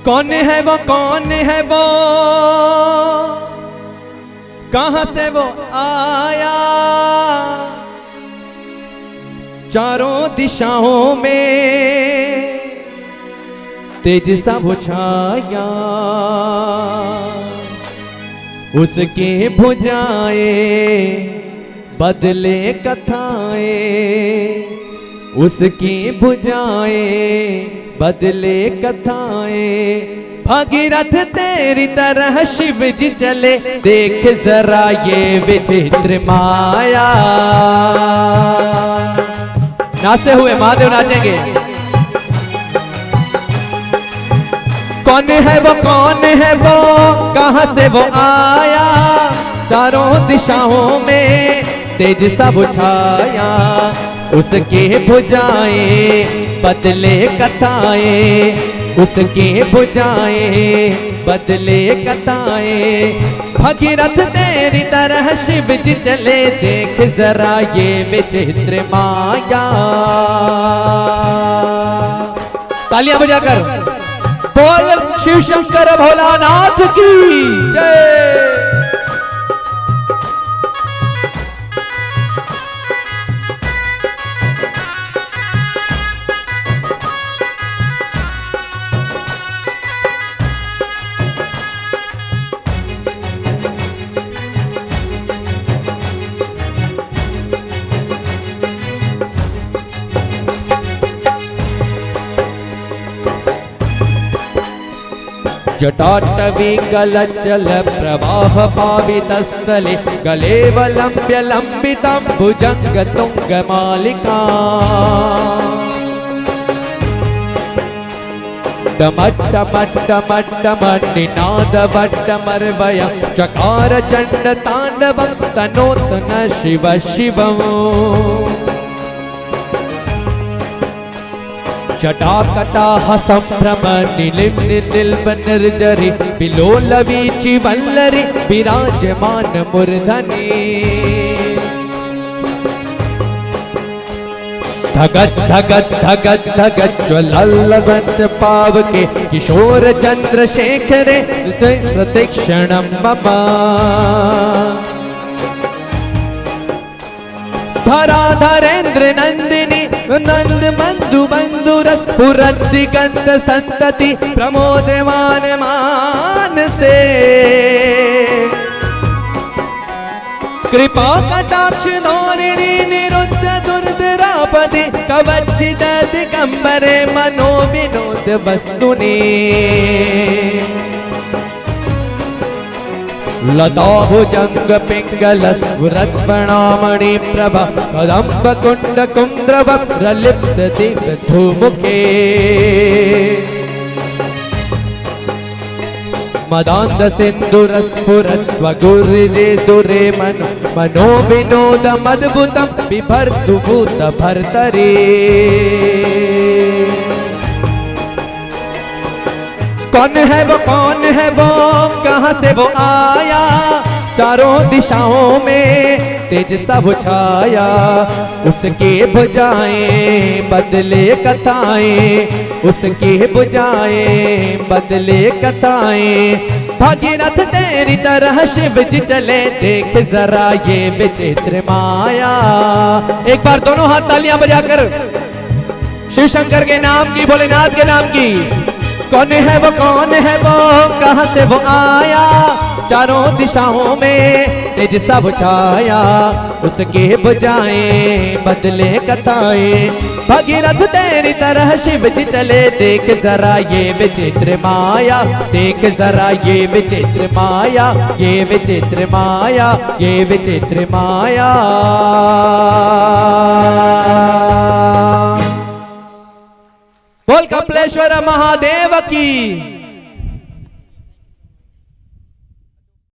कौन है वो, कौन है वो, कहां से वो आया, चारों दिशाओं में तेज सा वो छाया, उसके भुजाए बदले कथाएं, उसकी भुजाए बदले कथाएं। भागीरथ तेरी तरह शिव जी चले, देख जरा ये विचित्र माया। नाचते हुए महादेव नाचेंगे। कौन है वो, कौन है वो, कहां से वो आया, चारों दिशाओं में तेज सा वो छाया, उसके भुजाएं बदले कथाएं, उसके भुजाएं बदले कथाएं। भगीरथ तेरी तरह शिव जी चले, देख जरा ये विचित्र माया। तालियां बजाकर बोल शिव शंकर भोलानाथ की जय। जटाटवी गलचल प्रवाह पावितस्थले, गले वलंब्य लंबितं भुजंग तुंग मालिका। डमट्टमट्टमट्टमट्टिनाद वट्टमर्वय, चकार चंड तांडवं तनोतन शिव शिवम्। जटाकटाह संभ्रम निलिम निलिल्प निर्जरी, बिलोल वीचि वल्लरी विराजमान मूर्धनि। धगत धगत धगत धगत ज्वलल्लवंत पावके, किशोर चंद्रशेखरे प्रतिक्षणं मम। धराधरेन्द्र नंदिनी नंद बंधु बंधुरस, पुरद्दिगंत संतति प्रमोदमान मानसे। कृपा कटाक्ष धोरिणी निरुद्ध दुर्धरापदि, कवचिद दिगंबरे मनो विनोद वस्तुनि। लता भुजंग पिंगल स्फुरत्प्रणामणि प्रभा, कदंब कुंड कुंद्रव प्रलिप्त दिव्य धूमुखे। मदांध सिंधुर स्फुरत्व गुरुरे दुरे मनो, मनो विनोद मद्भुतम बिभर्तु भूत भर्तरे। कौन है वो, कौन है वो, कहां से वो आया, चारों दिशाओं में तेज सा वो छाया, उसके भुजाएं बदले कथाएं, उसके भुजाएं बदले कथाएं। भागीरथ तेरी तरह शिव जी चले, देख जरा ये विचित्र माया। एक बार दोनों हाथ तालियां बजाकर शिव शंकर के नाम की, भोलेनाथ के नाम की। कौन है वो, कौन है वो, कहां से वो आया, चारों दिशाओं में तेज सा वो छाया, उसके भुजाएं बदले कथाएं। भगीरथ तेरी तरह शिव जी चले, देख जरा ये विचित्र माया, देख जरा ये विचित्र माया, ये विचित्र माया, ये विचित्र माया। बोल कपिलेश्वर महादेव की।